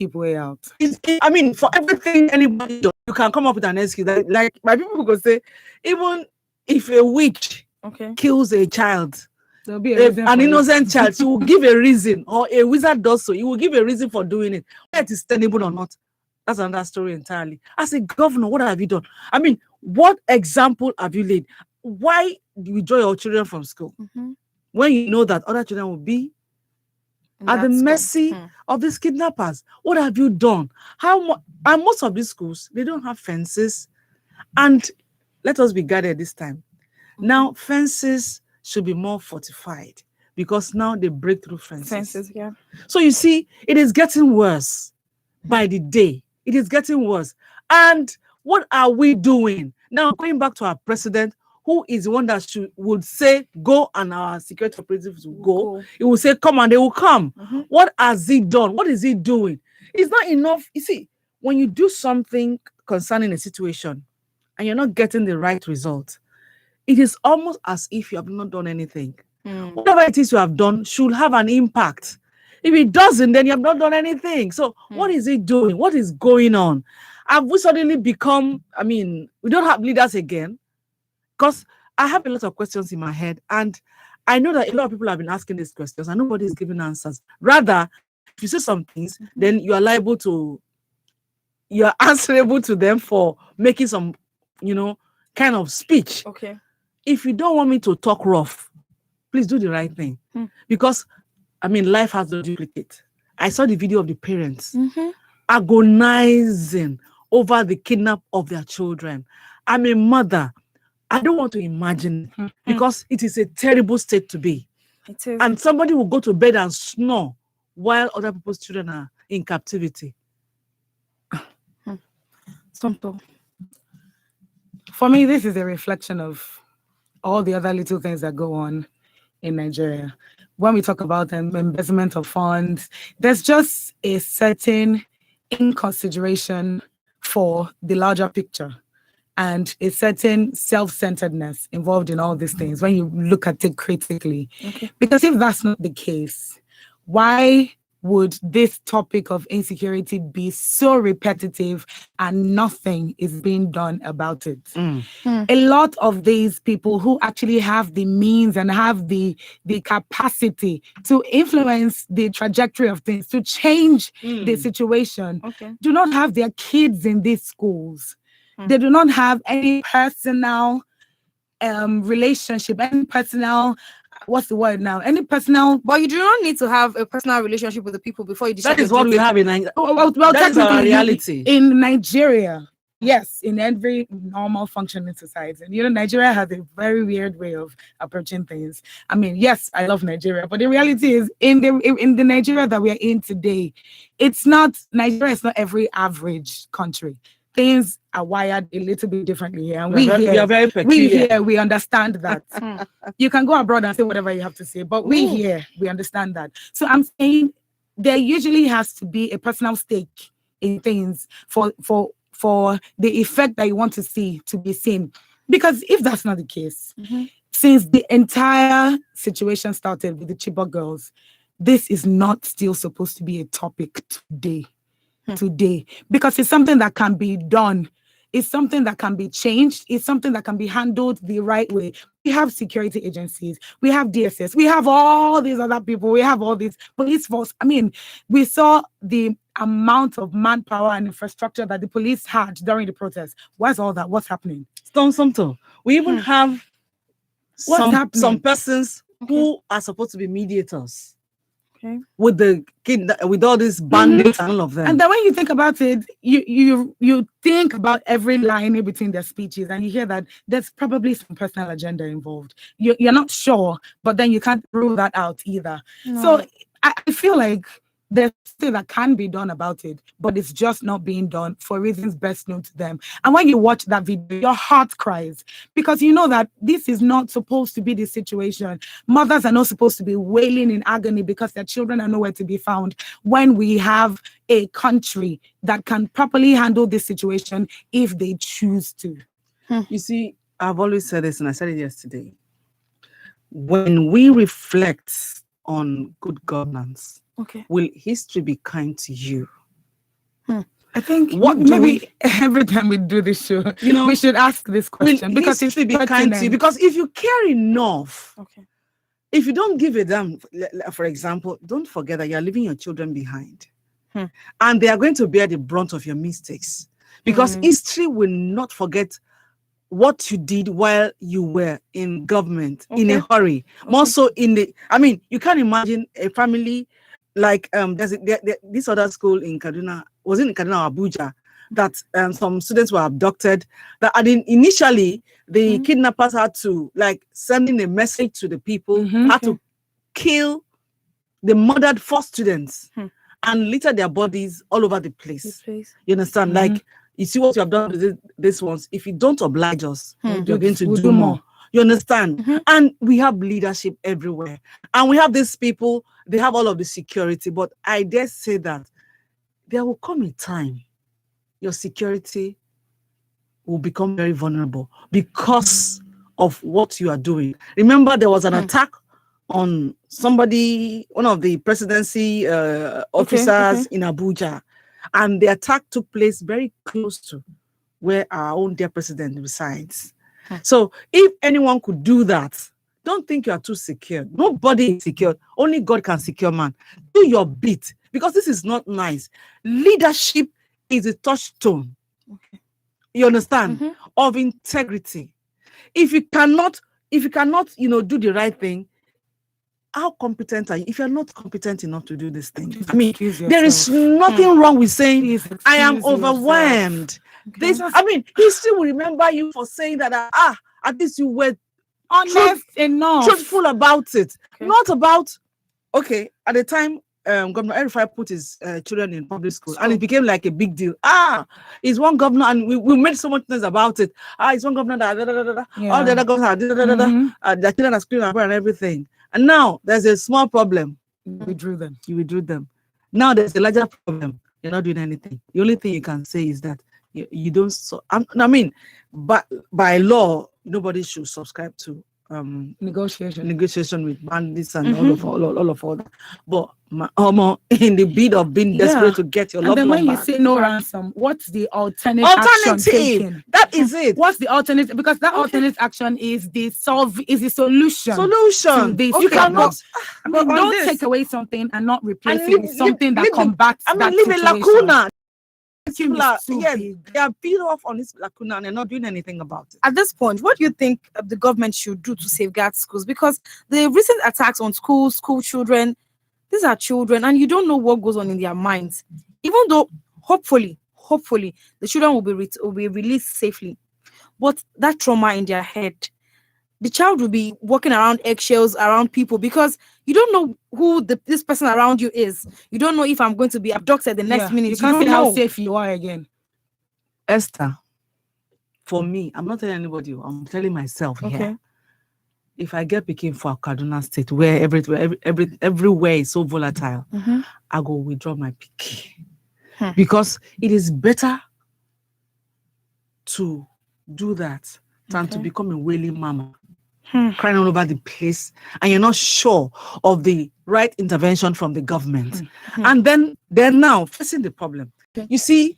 keep way out. I mean, for everything anybody does, you can come up with an excuse. Like my people could say, even if a witch kills a child, There'll be a reason an for innocent it. child, she will give a reason, or a wizard does so, he will give a reason for doing it. Whether it is tenable or not, that's another story entirely. As a governor, what have you done? I mean, what example have you laid? Why do you withdraw your children from school when you know that other children will be at the mercy of these kidnappers? What have you done? And most of these schools, they don't have fences. And let us be guided this time. Now, fences should be more fortified because now they break through fences. Yeah. So you see, it is getting worse by the day. It is getting worse. And what are we doing? Now, going back to our president, who is the one that would say, go, and our security operatives will go. He will say, come, and they will come. What has he done? What is he doing? It's not enough. You see, when you do something concerning a situation and you're not getting the right result, it is almost as if you have not done anything. Whatever it is you have done should have an impact. If it doesn't, then you have not done anything. So what is he doing? What is going on? Have we suddenly become, I mean, we don't have leaders again? Because I have a lot of questions in my head, and I know that a lot of people have been asking these questions and nobody is giving answers. Rather, if you say some things, then you are answerable to them for making some, kind of speech. Okay. If you don't want me to talk rough, please do the right thing. Because, I mean, life has no duplicate. I saw the video of the parents agonizing over the kidnap of their children. I'm a mother. I don't want to imagine because it is a terrible state to be. It is. And somebody will go to bed and snore while other people's children are in captivity. Something. For me, this is a reflection of all the other little things that go on in Nigeria. When we talk about embezzlement of funds, there's just a certain inconsideration for the larger picture and a certain self-centeredness involved in all these things when you look at it critically. Because if that's not the case, why would this topic of insecurity be so repetitive and nothing is being done about it? A lot of these people who actually have the means and have the capacity to influence the trajectory of things, to change the situation, do not have their kids in these schools. They do not have any personal relationship, any personal... What's the word now? Any personal... But you do not need to have a personal relationship with the people before you decide. That is what we have in Nigeria. Well, that is our reality. In Nigeria, yes, in every normal functioning society. And, Nigeria has a very weird way of approaching things. I mean, yes, I love Nigeria, but the reality is, in the Nigeria that we are in today, Nigeria is not every average country. Things are wired a little bit differently here. And we are very peculiar. We understand that. You can go abroad and say whatever you have to say, but we here, we understand that. So I'm saying there usually has to be a personal stake in things for the effect that you want to see to be seen. Because if that's not the case, since the entire situation started with the Chibok girls, this is not still supposed to be a topic today, because it's something that can be done. It's something that can be changed. It's something that can be handled the right way. We have security agencies. We have DSS. We have all these other people. We have all these police force. I mean, we saw the amount of manpower and infrastructure that the police had during the protest. Where's all that? What's happening? We even have some persons who are supposed to be mediators. With all these bandits and all of them. And then when you think about it, you think about every line in between their speeches, and you hear that there's probably some personal agenda involved. You're not sure, but then you can't rule that out either. No. So I feel like there's something that can be done about it, but it's just not being done for reasons best known to them. And when you watch that video, your heart cries, because you know that this is not supposed to be the situation. Mothers are not supposed to be wailing in agony because their children are nowhere to be found, when we have a country that can properly handle this situation if they choose to. You see, I've always said this, and I said it yesterday. When we reflect on good governance, will history be kind to you? I think What do maybe every time we do this show, know, we should ask this question because it's history be kind to you? pertinent. Because if you care enough, Okay. if you don't give a damn, for example, don't forget that you're leaving your children behind. And they are going to bear the brunt of your mistakes. Because history will not forget what you did while you were in government in a hurry. More so in the, I mean, you can't imagine a family like there's this other school in Kaduna, was it in Kaduna or Abuja, that some students were abducted. That initially the kidnappers had to like sending a message to the people, had to kill the murdered 4 students and litter their bodies all over the place. You understand? Like, you see what you have done with this ones. If you don't oblige us, you're going to do more. You understand? And we have leadership everywhere. And we have these people, they have all of the security. But I dare say that there will come a time your security will become very vulnerable because of what you are doing. Remember, there was an attack on somebody, one of the presidency officers in Abuja. And the attack took place very close to where our own dear president resides. So if anyone could do that, don't think you are too secure. Nobody is secure. Only God can secure man. Do your bit, because this is not nice. Leadership is a touchstone. You understand? Of integrity. If you cannot, do the right thing, how competent are you? If you're not competent enough to do this thing, I mean, there is nothing wrong with saying, I am overwhelmed. History will remember you for saying that, at least you were honest enough, truthful about it. Not about, at the time, Governor Erifai put his children in public school, and it became like a big deal. He's one governor, and we made so much things about it. He's one governor that all the other governors the children are screaming about and everything. And now there's a small problem. You withdrew them. Now there's a larger problem. You're not doing anything. The only thing you can say is that you don't. But by law, nobody should subscribe to negotiation with bandits and all of that. But in the bid of being desperate to get your loved one back. And then when you say no ransom, what's the alternative action taken? That is it. What's the alternative? Because that alternate action is the solution. To this. You cannot. Don't take away something and not replace it with something that combats that leave situation. a lacuna. They are peeled off on this lacuna and they're not doing anything about it. At this point, what do you think the government should do to safeguard schools? Because the recent attacks on school children, these are children, and you don't know what goes on in their minds. Even though, hopefully, the children will be released safely, but that trauma in their head, the child will be walking around eggshells around people because you don't know who this person around you is. You don't know if I'm going to be abducted the next minute. You can't see how safe you are again. Esther, for me, I'm not telling anybody. I'm telling myself here. If I get picking for Kaduna State, where everywhere is so volatile, I go withdraw my pick because it is better to do that than to become a wailing mama. Crying all over the place, and you're not sure of the right intervention from the government. And then they're now facing the problem. You see,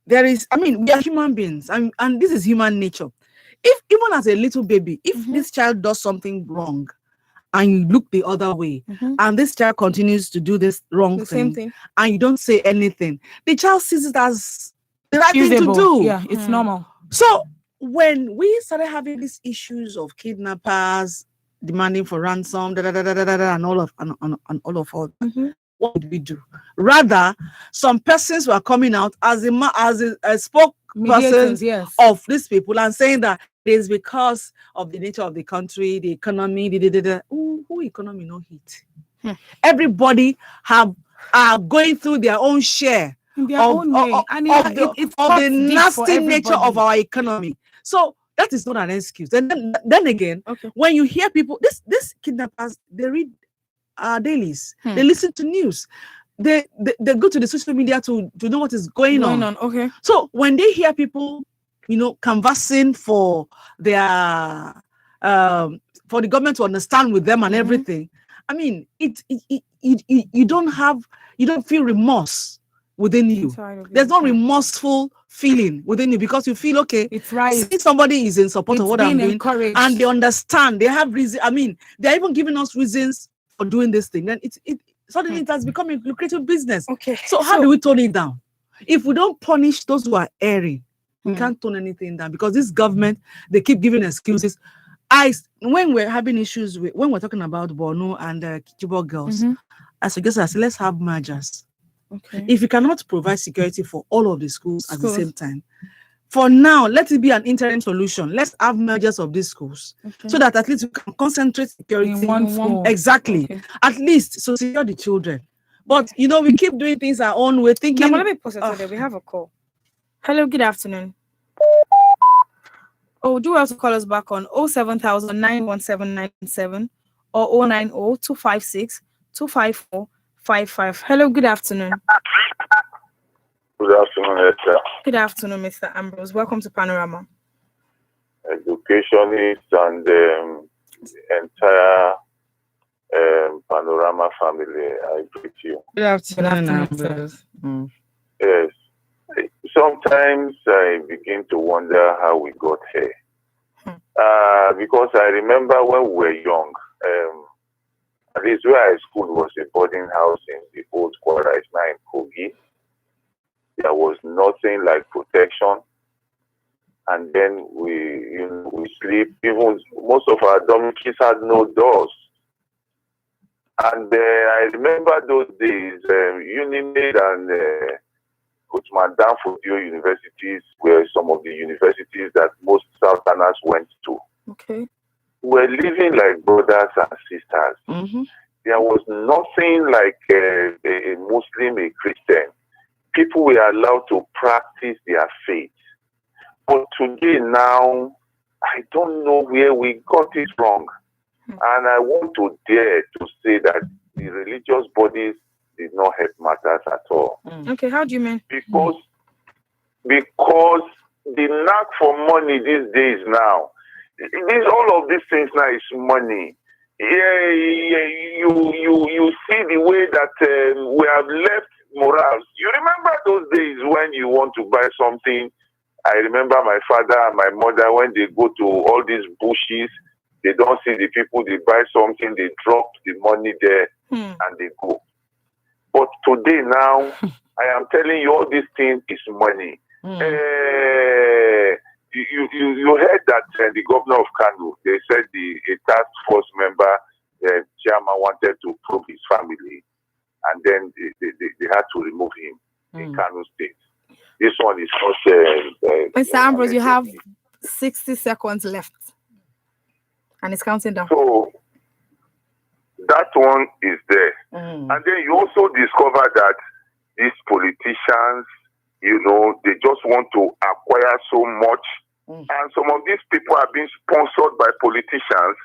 we are human beings, and this is human nature. If even as a little baby, if this child does something wrong, and you look the other way, and this child continues to do this wrong thing, and you don't say anything, the child sees it as the right thing to do. Yeah, it's normal. So when we started having these issues of kidnappers demanding for ransom, and all of what did we do? Rather, some persons were coming out as a spokesperson of these people and saying that it is because of the nature of the country, the economy, who economy no hit. Everybody are going through their own share of the nasty nature of our economy. So that is not an excuse. And then again, when you hear people, these kidnappers, they read dailies, they listen to news, they go to the social media to know what is going on. So when they hear people, canvassing for their for the government to understand with them and everything, I mean, you don't feel remorse within you. Inside of you, There's no okay. remorseful feeling within you because you feel okay. It's right. See, somebody is in support of It's what I'm being doing, encouraged. and they understand. They have reason. I mean, they're even giving us reasons for doing this thing. Then it suddenly it has become a lucrative business. Okay. So how do we tone it down? If we don't punish those who are erring, we can't tone anything down because this government, they keep giving excuses. When we're having issues with, when we're talking about Borno and Chibok girls, I suggest us let's have mergers. Okay. If you cannot provide security for all of the schools at the Schools. same time, for now, let it be an interim solution. Let's have mergers of these schools so that at least we can concentrate security In one school. Exactly. Okay. At least so secure the children. But you know, we keep doing things our own way, thinking. Now, let me pause it there. We have a call. Hello, good afternoon. Oh, do you have to call us back on 07000 or 090-256-254-55. Hello, good afternoon. Good afternoon, Esther. Good afternoon, Mr. Ambrose. Welcome to Panorama. Educationists and the entire Panorama family, I greet you. Good afternoon, Ambrose. Yes. Sometimes I begin to wonder how we got here. Because I remember when we were young, at least where I schooled was a boarding house in the old quarters now in Kogi. There was nothing like protection. And then we sleep. Even most of our dormitories had no doors. And I remember those days, Unimed and Kutman Danfodio universities were some of the universities that most Southerners went to. Okay. We were living like brothers and sisters. There was nothing like a Muslim, a Christian. People were allowed to practice their faith. But today now, I don't know where we got it wrong. And I want to dare to say that the religious bodies did not help matters at all. Okay, how do you mean? Because the knack for money these days now, all of these things now is money. Yeah, you see the way that we have left morals. You remember those days when you want to buy something? I remember my father and my mother when they go to all these bushes, they don't see the people, they buy something, they drop the money there and they go. But today now, I am telling you, all these things is money. You heard that the governor of Kano, they said a task force member, the chairman wanted to probe his family, and then they had to remove him in Kano State. This one is not. Mr. Ambrose, you have 60 seconds left, and it's counting down. So that one is there, and then you also discover that these politicians, they just want to acquire so much. And some of these people are being sponsored by politicians.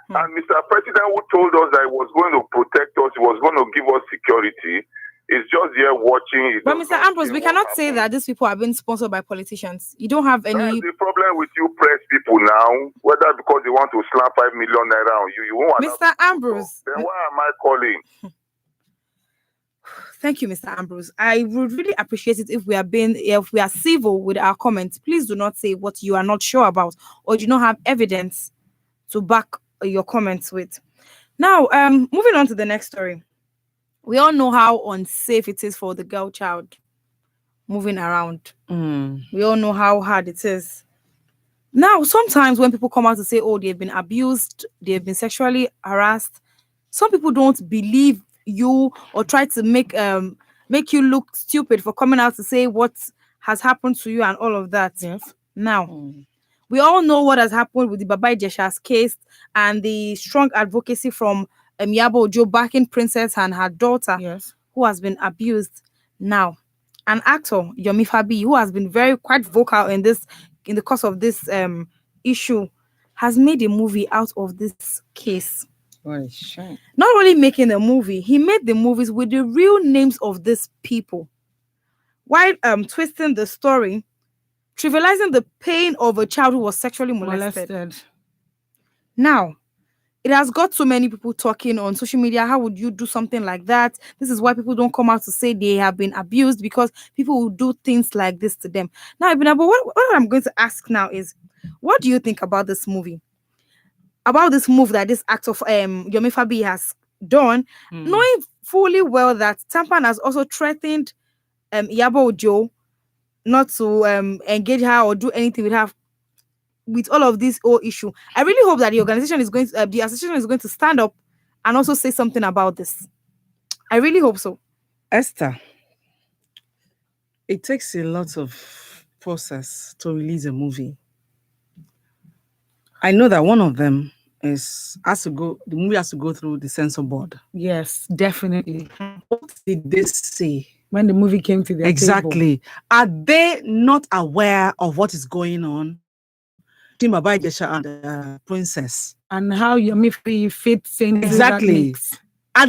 And Mr. President, who told us that he was going to protect us, he was going to give us security, is just here watching. But Mr. Ambrose, we cannot say that these people are being sponsored by politicians. You don't have any. That's the problem with you press people now, whether because they want to slap 5 million naira on you. You won't. Mr. Ambrose. Then why am I calling? Thank you, Mr. Ambrose. I would really appreciate it if we are civil with our comments. Please do not say what you are not sure about or do not have evidence to back your comments with. Now, moving on to the next story. We all know how unsafe it is for the girl child moving around. We all know how hard it is. Now, sometimes when people come out to say, oh, they've been abused, they've been sexually harassed, some people don't believe you or try to make you look stupid for coming out to say what has happened to you and all of that. Yes. Now, we all know what has happened with the Baba Ijesha's case and the strong advocacy from Yabo Ojo backing Princess and her daughter, who has been abused. Now, an actor, Yomi Fabi, who has been quite vocal in the course of this issue, has made a movie out of this case. Not only making a movie, he made the movies with the real names of these people, while twisting the story, trivializing the pain of a child who was sexually molested. Now, it has got so many people talking on social media. How would you do something like that? This is why people don't come out to say they have been abused, because people will do things like this to them. Now, Ibn Abu, what I'm going to ask now is, what do you think about this movie? About this move that this actor Yomi Fabi has done, knowing fully well that Tampan has also threatened Iyabo Ojo not to engage her or do anything with her with all of this whole issue. I really hope that the organization is going to, the association is going to stand up and also say something about this. I really hope so. Esther, it takes a lot of process to release a movie. I know that one of them the movie has to go through the censor board. Yes, definitely. What did they say When the movie came to their table. exactly? Are they not aware of what is going on? Team Baba Ijesha and Princess. And how Yomi Fabi fits in Exactly. that mix.